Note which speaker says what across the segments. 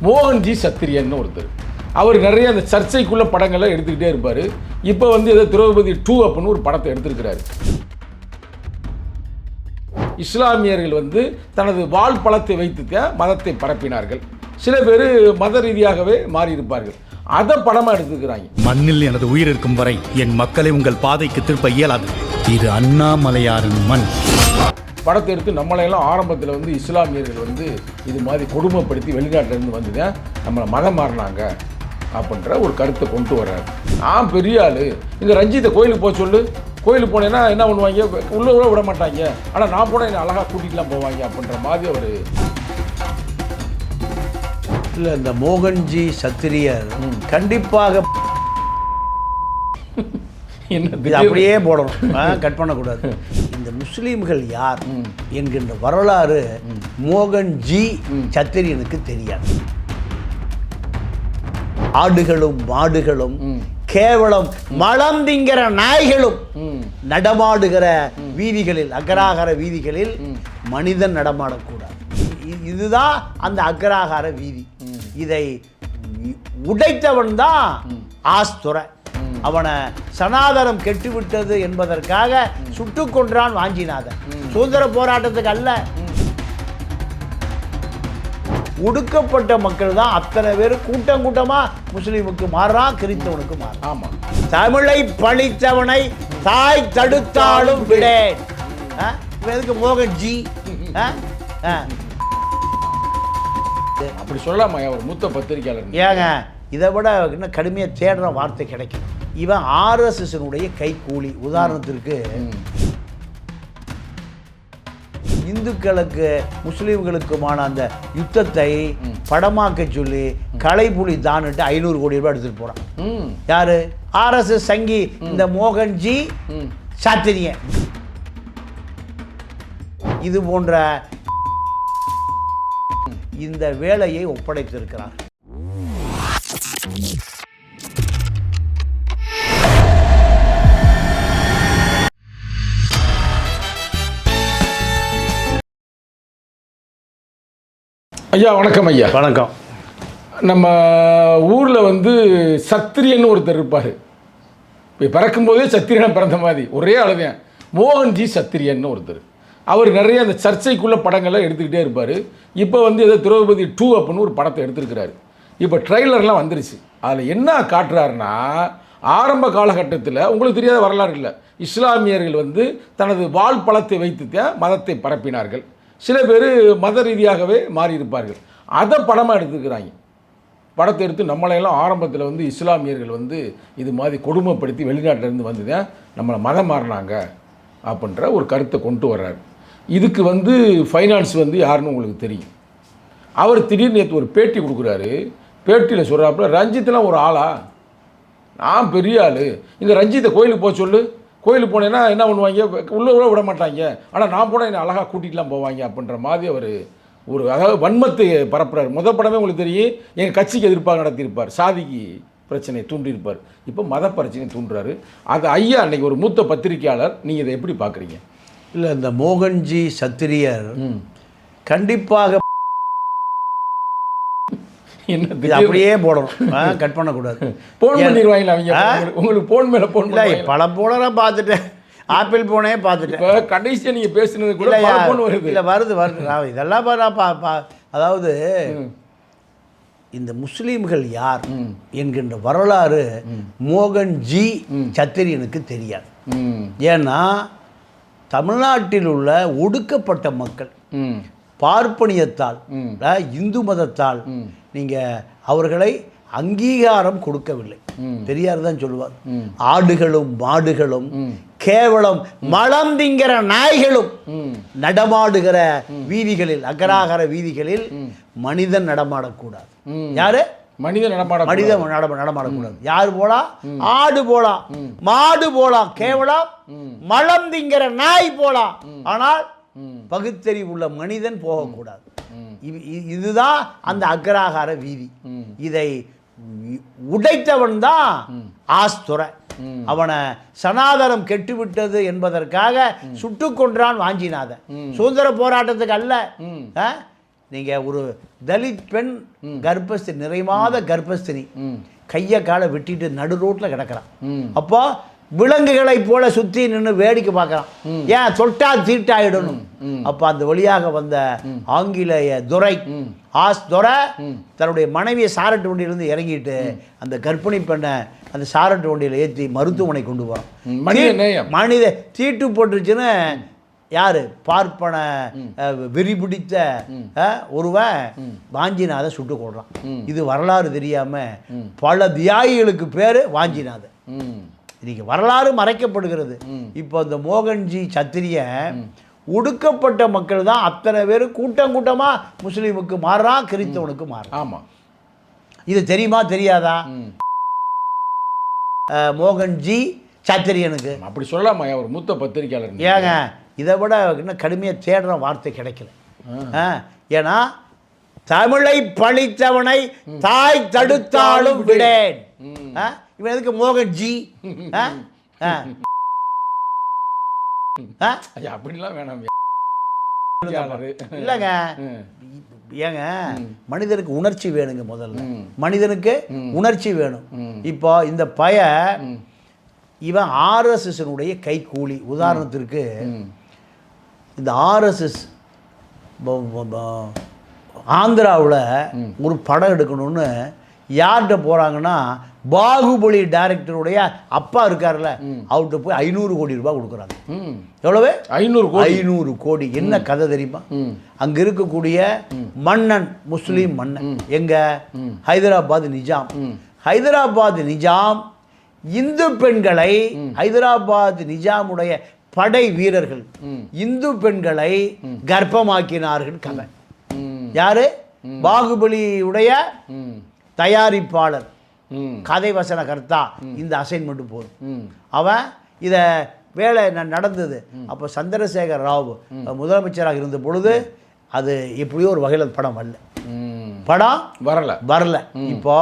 Speaker 1: மோகன்ஜி சத்திரியன் ஒருத்தர். அவர் நிறைய அந்த சர்ச்சைக்குள்ள படங்களை எடுத்துக்கிட்டே இருப்பார். இப்போ வந்து ஏதோ திரௌபதி 2 அப்படின்னு ஒரு படத்தை எடுத்திருக்கிறாரு. இஸ்லாமியர்கள் வந்து தனது வாழ் பழத்தை வைத்துக்க மதத்தை பரப்பினார்கள். சில பேர் மத ரீதியாகவே மாறியிருப்பார்கள். அதை படமாக எடுத்துக்கிறாங்க.
Speaker 2: மண்ணில் எனது உயிர் இருக்கும் வரை என் மக்களை உங்கள் பாதைக்கு திருப்ப இயலாது. இது அண்ணாமலையாரின் மண்.
Speaker 1: படத்தை எடுத்து நம்மளையெல்லாம் ஆரம்பத்தில் வந்து இஸ்லாமியர்கள் வந்து இது மாதிரி கொடுமைப்படுத்தி வெளிநாட்டிலேருந்து வந்து தான் நம்மளை மதம் மாறினாங்க அப்படின்ற ஒரு கருத்தை கொண்டு வர்றாரு. நான் பெரிய ஆள், இங்கே ரஞ்சித்தை கோயிலுக்கு போக சொல்லு, கோயிலுக்கு போனேன்னா என்ன பண்ணுவாங்க, உள்ளே விட மாட்டாங்க, ஆனால் நான் போனால் என்னை அழகாக கூட்டிகிட்டுலாம் போவாங்க அப்படின்ற மாதிரி அவர்.
Speaker 3: இல்லை, இந்த மோகன்ஜி சத்திரியர் கண்டிப்பாக
Speaker 1: என்ன
Speaker 3: அப்படியே போடணும், கட் பண்ணக்கூடாது. இந்த முஸ்லீம்கள் யார் என்கின்ற வரலாறு மோகன்ஜி சத்திரியனுக்கு தெரியாது. ஆடுகளும் மாடுகளும் கேவலம் மலம் திங்கிற நாய்களும் நடமாடுகிற வீதிகளில், அக்ராகார வீதிகளில் மனிதன் நடமாடக்கூடாது. இதுதான் அந்த அக்ராகார வீதி. இதை உடைத்தவன் தான் ஆஸ்துரை. அவனை சனாதனம் கெட்டுவிட்டது என்பதற்காக சுட்டுக் கொன்றான் வாஞ்சிநாதன். சுதந்திர போராட்டத்துக்கு அல்ல. ஒடுக்கப்பட்ட மக்கள் தான் அத்தனை பேர் கூட்டம் கூட்டமா முஸ்லீமுக்கு மாறுறான், கிறிஸ்தவனுக்கு மாறுறான்.
Speaker 1: ஆமா,
Speaker 3: தமிழை பழித்தவனை தாய் தடுத்தாலும் விடேன். எதுக்கு மோகன்ஜி
Speaker 1: அப்படி சொல்லலாமா? ஒரு மூத்த பத்திரிகையாளர்.
Speaker 3: ஏங்க, இதை விட இன்னும் கடுமையாக தேடுற வார்த்தை கிடைக்கும். இவன் ஆர்எஸ்எஸ்னுடைய கைக்கூலி. உதாரணத்திற்கு இந்துக்களுக்கு முஸ்லீம்களுக்குமான அந்த யுத்தத்தை படமாக்க சொல்லி கலைப்புலி தான்ட்டு 500 கோடி ரூபாய் எடுத்துட்டு போறான். யாரு? ஆர்எஸ்எஸ் சங்கி இந்த மோகன்ஜி சாத்திரியன். இது போன்ற இந்த வேலையை ஒப்படைத்திருக்கிறார்.
Speaker 1: ஐயா வணக்கம். ஐயா
Speaker 3: வணக்கம்.
Speaker 1: நம்ம ஊரில் வந்து சத்திரியன் ஒருத்தர் இருப்பார். இப்போ பிறக்கும்போதே சத்திரியன் பிறந்த மாதிரி ஒரே அளவுதான். மோகன்ஜி சத்திரியன் ஒருத்தர். அவர் நிறைய அந்த சர்ச்சைக்குள்ள படங்களை எடுத்துக்கிட்டே இருப்பார். இப்போ வந்து ஏதோ திரௌபதி 2 அப்படின்னு ஒரு படத்தை எடுத்திருக்கிறாரு. இப்போ ட்ரெய்லர்லாம் வந்துருச்சு. அதில் என்ன காட்டுறாருன்னா, ஆரம்ப காலகட்டத்தில் உங்களுக்கு தெரியாத வரலாறு இல்லை, இஸ்லாமியர்கள் வந்து தனது வாழ் பழத்தை வைத்துக்க மதத்தை பரப்பினார்கள். சில பேர் மத ரீதியாகவே மாறியிருப்பார்கள். அதை படமாக எடுத்துக்கிறாங்க. படத்தை எடுத்து நம்மளையெல்லாம் ஆரம்பத்தில் வந்து இஸ்லாமியர்கள் வந்து இது மாதிரி கொடுமைப்படுத்தி வெளிநாட்டிலேருந்து வந்து தான் நம்மளை மதம் மாறினாங்க அப்படின்ற ஒரு கருத்தை கொண்டு வர்றாரு. இதுக்கு வந்து ஃபைனான்ஸ் வந்து யாருன்னு உங்களுக்கு தெரியும். அவர் திடீர்னு நேற்று ஒரு பேட்டி கொடுக்குறாரு. பேட்டியில் சொல்கிறாப்புல, ரஞ்சித்தெலாம் ஒரு ஆளா, நான் பெரிய ஆள், இங்கே ரஞ்சித்தை கோயிலுக்கு போக சொல்லு, கோயிலுக்கு போனேன்னா என்ன பண்ணுவாங்க, உள்ளே விட மாட்டாங்க, ஆனால் நான் போனால் என்னை அழகாக கூட்டிகிட்டுலாம் போவாங்க அப்படின்ற மாதிரி அவர் ஒரு அதாவது வன்மத்தை பரப்புறாரு. முதல் படமே உங்களுக்கு தெரியும், எங்கள் கட்சிக்கு எதிர்ப்பாக நடத்தியிருப்பார், சாதிக்கு பிரச்சனையை தூண்டியிருப்பார். இப்போ மத பிரச்சனையை தூண்டுறாரு. அது ஐயா அன்னைக்கு ஒரு மூத்த பத்திரிகையாளர், நீங்கள் இதை எப்படி பார்க்குறீங்க?
Speaker 3: இல்லை, இந்த மோகன்ஜி சத்திரியர் கண்டிப்பாக
Speaker 1: என்ன
Speaker 3: அப்படியே போடணும், கட் பண்ணக்கூடாது.
Speaker 1: ஃபோன் பண்ணிடுவாங்களா அவங்க? உங்களுக்கு ஃபோன் மேலே ஃபோன்
Speaker 3: இல்லை, பல போன பார்த்துட்டேன், ஆப்பிள் போனே பார்த்துட்டேன்.
Speaker 1: இப்போ கடைசியாக நீங்கள் பேசுனது கூட ஃபோன் வருது.
Speaker 3: இல்லை, வருது. இதெல்லாம் அதாவது இந்த முஸ்லீம்கள் யார் என்கின்ற வரலாறு மோகன்ஜி சத்திரியனுக்கு தெரியாது. ஏன்னா தமிழ்நாட்டில் உள்ள ஒடுக்கப்பட்ட மக்கள் பார்ப்பனியத்தால், இந்து மதத்தால் நீங்கள் அவர்களை அங்கீகாரம் கொடுக்கவில்லை. பெரியார் தான் சொல்லுவார், ஆடுகளும் மாடுகளும் கேவலம் மலம் திங்கிற நாய்களும் நடமாடுகிற வீதிகளில், அக்ராகார வீதிகளில் மனிதன் நடமாடக்கூடாது. யாரு? மனிதன் நடமாடக்கூடாது. யாரு போலாம்? ஆடு போலாம், மாடு போலாம், கேவலம் மலம் திங்கிற நாய் போலாம், ஆனால் பகுத்தறிவு உள்ள மனிதன் போகக்கூடாது. இதுதான் அந்த அக்ராகார வீதி. இதை உடைத்தவன் தான் ஆஸ்துரை. அவனை சனாதனம் கெட்டுவிட்டது என்பதற்காக சுட்டுக் கொன்றான் வாஞ்சிநாதன். சுதந்திர போராட்டத்துக்கு அல்ல. நீங்கள் ஒரு தலித் பெண் கர்ப்பஸ்தினி, நிறைமாத கர்ப்பஸ்தினி, கையை காலை வெட்டிட்டு நடு ரோட்டில் கிடக்கிறான். அப்போ விலங்குகளை போல சுற்றி நின்று வேடிக்கை பார்க்குறான். ஏன் தொட்டா தீட்டாயிடணும். அப்போ அந்த வழியாக வந்த ஆங்கிலேய துரை துரை தன்னுடைய மனைவியை சாரட்டு வண்டியிலிருந்து இறங்கிட்டு அந்த கர்ப்பிணி பெண்ணை அந்த சாரட்டு வண்டியில் ஏற்றி மருத்துவமனை கொண்டு போகிறான். மனித தீட்டு போட்டுருச்சுன்னு யாரு பார்ப்பன வெறி பிடித்த ஒருவன் வாஞ்சிநாத சுட்டு கொள்றான். இது வரலாறு தெரியாம பல தியாகிகளுக்கு பேரு வாஞ்சிநாத. இன்னைக்கு வரலாறு மறைக்கப்படுகிறது. இப்போ இந்த மோகன்ஜி சத்திரியன் ஒடுக்கப்பட்ட மக்கள் தான் அத்தனை பேர் கூட்டம் கூட்டமா முஸ்லீமுக்கு மாறுறான், கிறிஸ்தவனுக்கு மாறுறான். ஆமா, இது தெரியுமா தெரியாதா? மோகன்ஜி சத்திரியனுக்கு
Speaker 1: அப்படி சொல்லலாமா? ஒரு மூத்த பத்திரிகையாளர்.
Speaker 3: ஏங்க இதை விட இன்னும் கடுமையாக தேடுற வார்த்தை கிடைக்கல. ஏன்னா தமிழை பழித்தவனை தாய் தடுத்தாலும் விடேன். இவன் எதுக்கு மோகன்ஜி?
Speaker 1: அப்படிலாம் வேணாம்
Speaker 3: இல்லைங்க. ஏங்க மனிதனுக்கு உணர்ச்சி வேணுங்க. முதல்ல மனிதனுக்கு உணர்ச்சி வேணும். இப்போ இந்த இவன் ஆர்எஸ்எஸ்னுடைய கைக்கூலி. உதாரணத்திற்கு இந்த ஆர்எஸ்எஸ் ஆந்திராவில் ஒரு படம் எடுக்கணும்னு யார்கிட்ட போகிறாங்கன்னா பாகுபலி டைரக்டருடைய அப்பா இருக்கார்ல, அவர்கிட்ட போய் 500 கோடி ரூபாய் கொடுக்குறாங்க. எவ்வளவு? 500 கோடி. என்ன கதை தெரியுமா? அங்கே இருக்கக்கூடிய மன்னன் முஸ்லீம் மன்னன் எங்க? ஹைதராபாத் நிஜாம். ஹைதராபாத் நிஜாம் இந்து பெண்களை, ஹைதராபாத் நிஜாமுடைய படை வீரர்கள் இந்து பெண்களை கர்ப்பமாக்கினார்கள். கதை யாரு? பாகுபலியுடைய தயாரிப்பாளர், கதை வசன கர்த்தா. இந்த அசைன்மெண்ட் போதும். அவன் இதை வேலை நடந்தது. அப்போ சந்திரசேகர் ராவ் முதலமைச்சராக இருந்த பொழுது அது எப்படியோ ஒரு வகையில் படம் வரல. இப்போ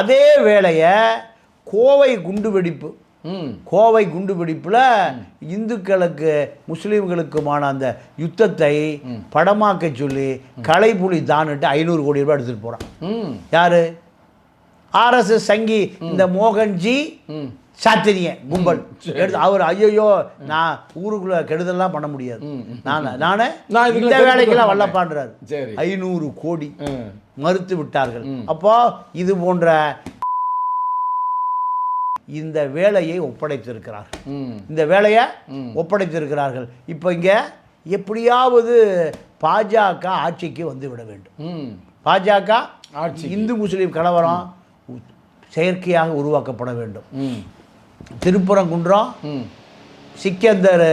Speaker 3: அதே வேலையை கோவை குண்டுவெடிப்பில் இந்துக்களுக்கு முஸ்லீம்களுக்குமான அந்த யுத்தத்தை படமாக்க சொல்லி கலைப்புலி தான்ட்டு 500 கோடி ரூபாய் எடுத்துட்டு போறான். யாரு? ஆர்எஸ்எஸ் சங்கி இந்த மோகன்ஜி சாத்திரியன் கும்பல் எடுத்து அவர் ஐயோ நான் ஊருக்குள்ள கெடுதல்லாம் பண்ண முடியாது, நானே இந்த வேலைக்கெல்லாம் வல்லப்பான்றாரு. 500 கோடி மறுத்து விட்டார்கள். அப்போ இது போன்ற இந்த வேலையை ஒப்படைத்திருக்கிறார்கள். இப்போ இங்கே எப்படியாவது பாஜக ஆட்சிக்கு வந்து விட வேண்டும். பாஜக ஆட்சி, இந்து முஸ்லீம் கலவரம் செயற்கையாக உருவாக்கப்பட வேண்டும். திருப்பரங்குன்றம் சிக்கந்தர்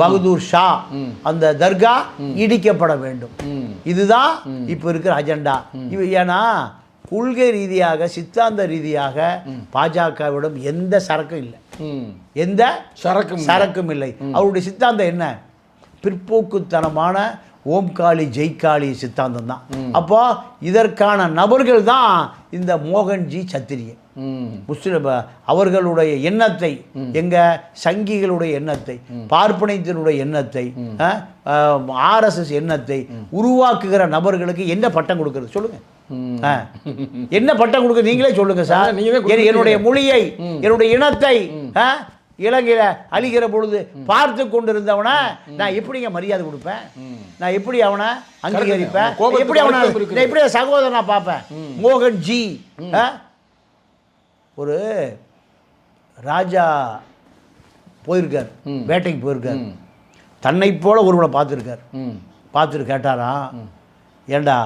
Speaker 3: பகதூர் ஷா அந்த தர்கா இடிக்கப்பட வேண்டும். இதுதான் இப்போ இருக்கிற அஜெண்டா. ஏன்னா கொள்கை ரீதியாக சித்தாந்த ரீதியாக பாஜகவிடம் எந்த சரக்கும் இல்லை, எந்த சரக்கும் இல்லை. அவருடைய சித்தாந்தம் என்ன? பிற்போக்குத்தனமான ஓம்காளி ஜெய்காளி சித்தாந்தம் தான். அப்போ இதற்கான நபர்கள் தான் இந்த மோகன்ஜி சத்திரியன். முஸ்லிம் அவர்களுடைய எண்ணத்தை, எங்க சங்கிகளுடைய எண்ணத்தை, பார்ப்பனைத்தினுடைய எண்ணத்தை, ஆர்எஸ்எஸ் எண்ணத்தை உருவாக்குகிற நபர்களுக்கு என்ன பட்டம் கொடுக்கறது சொல்லுங்க? என்ன பட்டம் கொடுக்க நீங்களே சொல்லுங்க சார். என்னுடைய மொழியை, என்னுடைய இனத்தை இலங்கையில அழிகிற பொழுது பார்த்து கொண்டிருந்தவனை நான் எப்படிங்க மரியாதை கொடுப்பேன்? நான் எப்படி அவனை அங்கீகரிப்பேன்? எப்படி அவனை எப்படி சகோதரனா பார்ப்பேன்? மோகன்ஜி ஒரு ராஜா போயிருக்கார், வேட்டைக்கு போயிருக்கார். தன்னை போல ஒருவனை பார்த்துட்டு கேட்டாரா, ஏண்டா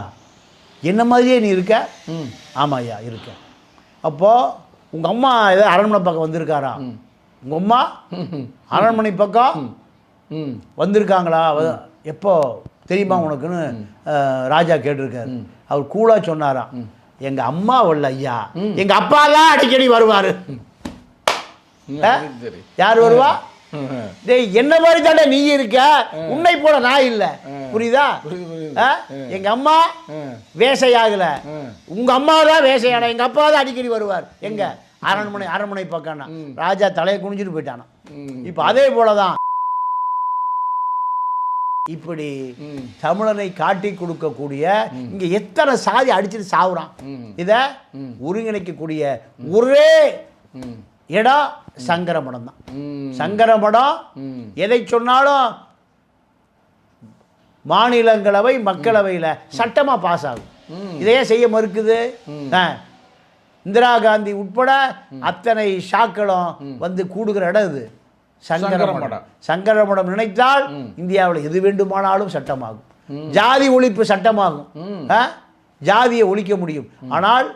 Speaker 3: என்ன மாதிரியே நீ இருக்க? ஆமாம் ஐயா இருக்க. அப்போது உங்கள் அம்மா ஏதோ அரண்மனை பக்கம் வந்திருக்காரா? உங்கள் அம்மா அரண்மனை பக்கம் வந்திருக்காங்களா? எப்போ தெரியுமா உனக்குன்னு ராஜா கேட்டிருக்காரு. அவர் கூலா சொன்னாரா, எங்கள் அம்மா வரல ஐயா, எங்கள் அப்பா தான் அடிக்கடி வருவார். யார் வருவா? என்ன மாதிரி தானே நீ இருக்க, உன்னை போல நான் இல்லை. புரியுதா? எங்க அம்மா வேசையாகல, உங்க அம்மா தான் வேசையான, எங்க அப்பா தான் அடிக்கடி வருவார். எங்க அரண்மனை பக்கம். ராஜா தலையை குனிஞ்சிட்டு போயிட்டானா. இப்ப அதே போலதான் இப்படி தமிழனை காட்டி கொடுக்கக்கூடிய இங்க எத்தனை சாதி அடிச்சுட்டு சாவுறான். இத ஒருங்கிணைக்கக்கூடிய ஒரே இடம் சங்கரமடம் தான். சங்கரமடம் எதை சொன்னாலும் மாநிலங்களவை மக்களவையில் சட்டமா பாஸ் ஆகும். இதையே செய்ய மறுக்குது. இந்திரா காந்தி உட்பட அத்தனை ஷாக்களும் வந்து கூடுகிற இடம் இது சங்கரமடம். சங்கரமடம் நினைத்தால் இந்தியாவில் எது வேண்டுமானாலும் சட்டமாகும். ஜாதி ஒழிப்பு சட்டமாகும். ஜாதியை ஒழிக்க முடியும். ஆனால்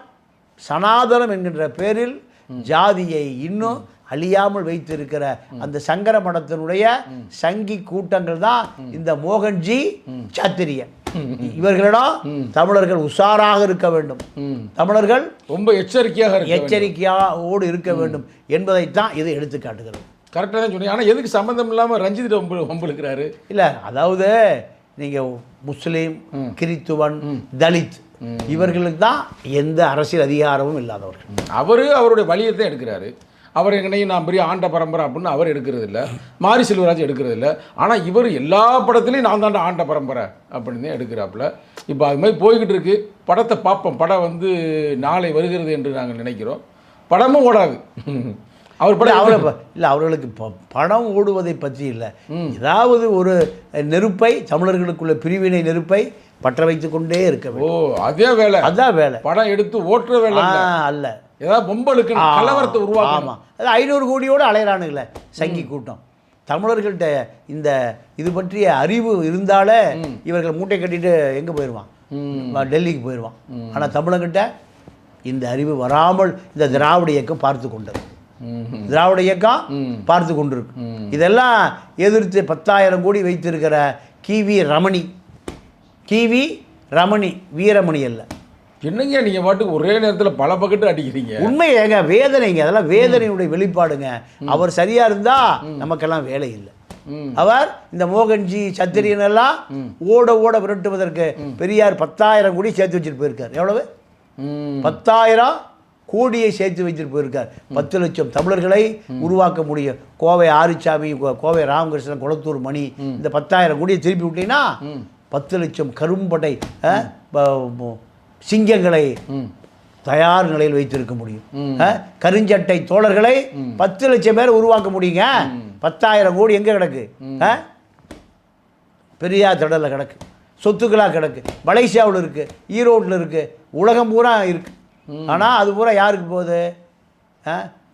Speaker 3: சனாதனம் என்கின்ற பேரில் ஜாதியை இன்னும் அழியாமல் வைத்திருக்கிற அந்த சங்கரமடத்தினுடைய சங்கி கூட்டங்கள் தான் இந்த மோகன்ஜி சாத்திரியன். இவர்களிடம் தமிழர்கள் உஷாராக இருக்க வேண்டும். தமிழர்கள்
Speaker 1: ரொம்ப
Speaker 3: எச்சரிக்கையோடு இருக்க வேண்டும் என்பதைத்தான் இது எடுத்து காட்டுகிறது.
Speaker 1: கரெக்டாக தான் சொன்னீங்க. ஆனால் எதுக்கு சம்மந்தம் இல்லாமல் ரஞ்சித் வம்புழுக்கிறாரு? இல்லை,
Speaker 3: அதாவது நீங்கள் முஸ்லீம், கிறித்துவன், தலித் இவர்களுக்கு தான் எந்த அரசியல் அதிகாரமும் இல்லாதவர்கள்.
Speaker 1: அவருடைய வழியை தான் எடுக்கிறாரு. அவர் எங்கனையும் நான் பெரிய ஆண்ட பரம்பரை அப்படின்னு அவர் எடுக்கிறது இல்லை. மாரி செல்வராஜ் எடுக்கிறது இல்லை. ஆனால் இவர் எல்லா படத்துலையும் நான் தாண்ட ஆண்ட பரம்பரை அப்படின்னு தான் எடுக்கிறாப்புல. இப்போ அது மாதிரி போய்கிட்டு இருக்கு. படத்தை பார்ப்போம். படம் வந்து நாளை வருகிறது என்று நாங்கள் நினைக்கிறோம். படமும் ஓடாது.
Speaker 3: அவர்களுக்கு படம் ஓடுவதை பற்றி இல்லை. ஏதாவது ஒரு நெருப்பை, தமிழர்களுக்குள்ள பிரிவினை நெருப்பை பற்ற வைத்துக் கொண்டே இருக்க வேண்டும்.
Speaker 1: அதே வேலை,
Speaker 3: அதான் வேலை.
Speaker 1: படம் எடுத்து ஓட்டுற வேலை
Speaker 3: அல்ல.
Speaker 1: ஏதாவது பொம்பளுக்கு கலவரத்தை உருவாக்கும்.
Speaker 3: ஆமாம், அது 500 கோடியோடு அலையிறானுங்களே சங்கி கூட்டம். தமிழர்கள்ட்ட இந்த இது பற்றிய அறிவு இருந்தாலே இவர்கள் மூட்டை கட்டிட்டு எங்கே போயிடுவான்? டெல்லிக்கு போயிடுவான். ஆனால் தமிழர்கிட்ட இந்த அறிவு வராமல் இந்த திராவிட இயக்கம் பார்த்து கொண்டது. திராவிட இயக்கம் பார்த்து கொண்டிருக்கு. இதெல்லாம் எதிர்த்து 10,000 கோடி வைத்திருக்கிற கிவி ரமணி வீரமணி அல்ல.
Speaker 1: என்னங்க நீங்கள் பாட்டுக்கு ஒரே நேரத்தில் பல பக்கெட்டு அடிக்கிறீங்க?
Speaker 3: உண்மை ஏங்க, வேதனைங்க. அதெல்லாம் வேதனையுடைய வெளிப்பாடுங்க. அவர் சரியா இருந்தா நமக்கெல்லாம் வேலை இல்லை. அவர் இந்த மோகன்ஜி சத்திரியன் எல்லாம் ஓட விரட்டுவதற்கு பெரியார் 10,000 கோடி சேர்த்து வச்சுட்டு போயிருக்கார். எவ்வளவு? 10,000 கோடியை சேர்த்து வைத்துட்டு போயிருக்கார். 10 லட்சம் தமிழர்களை உருவாக்க முடியும். கோவை ஆரிச்சாமி, கோவை ராமகிருஷ்ணன், குளத்தூர் மணி, இந்த 10,000 கோடியை திருப்பி விட்டீங்கன்னா 10 லட்சம் கரும்படை சிங்கங்களை தயார் நிலையில் வைத்திருக்க முடியும். கருஞ்சட்டை தோழர்களை 10 லட்சம் பேர் உருவாக்க முடியுங்க. 10,000 கோடி எங்கே கிடக்கு? பெரியார் திடலில் கிடக்கு, சொத்துக்களாக கிடக்கு. மலேசியாவில் இருக்குது, ஈரோட்டில் இருக்குது, உலகம் பூரா இருக்குது. ஆனால் அது பூரா யாருக்கு போகுது?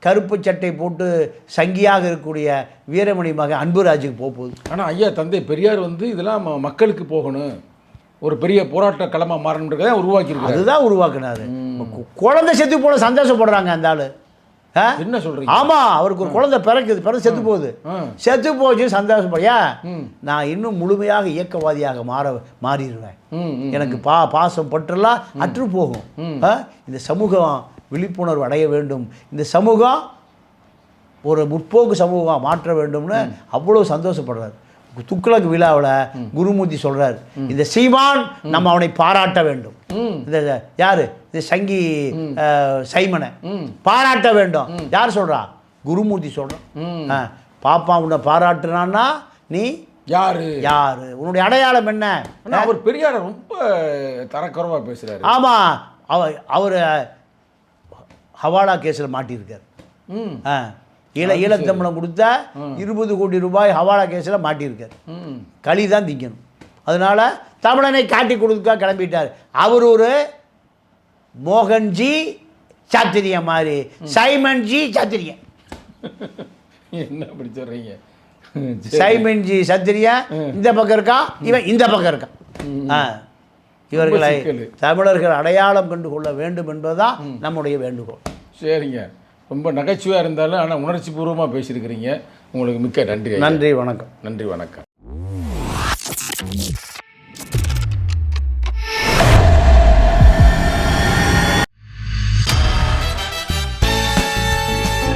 Speaker 3: கருப்பு சட்டை போட்டு சங்கியாக இருக்கக்கூடிய வீரமணி மகன் அன்புராஜுக்கு போகுது.
Speaker 1: ஆனால் ஐயா தந்தை பெரியார் வந்து இதெல்லாம் மக்களுக்கு போகணும், ஒரு பெரிய போராட்ட களமாக மாறணுன்றதை உருவாக்கிருக்கு.
Speaker 3: அதுதான் உருவாக்குனாரு. குழந்தை செத்து போன சந்தோஷப்படுறாங்க அந்த ஆளு.
Speaker 1: என்ன சொல்றீங்க?
Speaker 3: ஆமா, அவருக்கு ஒரு குழந்தை பிறகு செத்து போகுது. செத்து போச்சு, சந்தோஷப்படியா நான் இன்னும் முழுமையாக இயக்கவாதியாக மாறிடுவேன். எனக்கு பாசம் பற்றெல்லாம் அற்று போகும். இந்த சமூகம் விழிப்புணர்வு அடைய வேண்டும். இந்த சமூகம் ஒரு முற்போக்கு சமூகம் மாற்ற வேண்டும்னு அவ்வளோ சந்தோஷப்படுறாரு. துக்ளக் விழாவில் குருமூர்த்தி சொல்றாரு, இந்த சீமான் நம்ம அவனை பாராட்ட வேண்டும். இந்த யாரு? இந்த சங்கி சைமனை பாராட்ட வேண்டும். யார் சொல்றா? குருமூர்த்தி சொல்றான். பாப்பா உன்னை பாராட்டுறான்னா நீ யாரு? உன்னுடைய அடையாளம் என்ன?
Speaker 1: அவர் பெரியார் ரொம்ப தரக்குறைவா பேசுறாரு.
Speaker 3: ஆமா, அவர் ஹவாலா கேஸில் மாட்டியிருக்கார். ஈழத்தமிழம் கொடுத்தா 20 கோடி ரூபாய் ஹவாலா கேஸில் மாட்டியிருக்கார். களி தான் திங்கணும். அதனால தமிழனை காட்டி கொடுக்க கிளம்பிட்டார். அவர் ஒரு மோகன்ஜி சாத்திரியன் மாதிரி, சைமன்ஜி சாத்திரியன்.
Speaker 1: என்ன அப்படி சொல்றீங்க?
Speaker 3: சைமன்ஜி சத்திரியன் இந்த பக்கம் இருக்கான், இவன் இந்த பக்கம் இருக்கான். இவர்களை தமிழர்கள் அடையாளம் கண்டு கொள்ள வேண்டும் என்பதுதான் நம்முடைய வேண்டுகோள்.
Speaker 1: சரிங்க, ரொம்ப நகைச்சுவையாக இருந்தாலும் ஆனால் உணர்ச்சி பூர்வமாக பேசியிருக்கிறீங்க. உங்களுக்கு மிக்க நன்றி.
Speaker 3: நன்றி, வணக்கம்.
Speaker 1: நன்றி, வணக்கம்.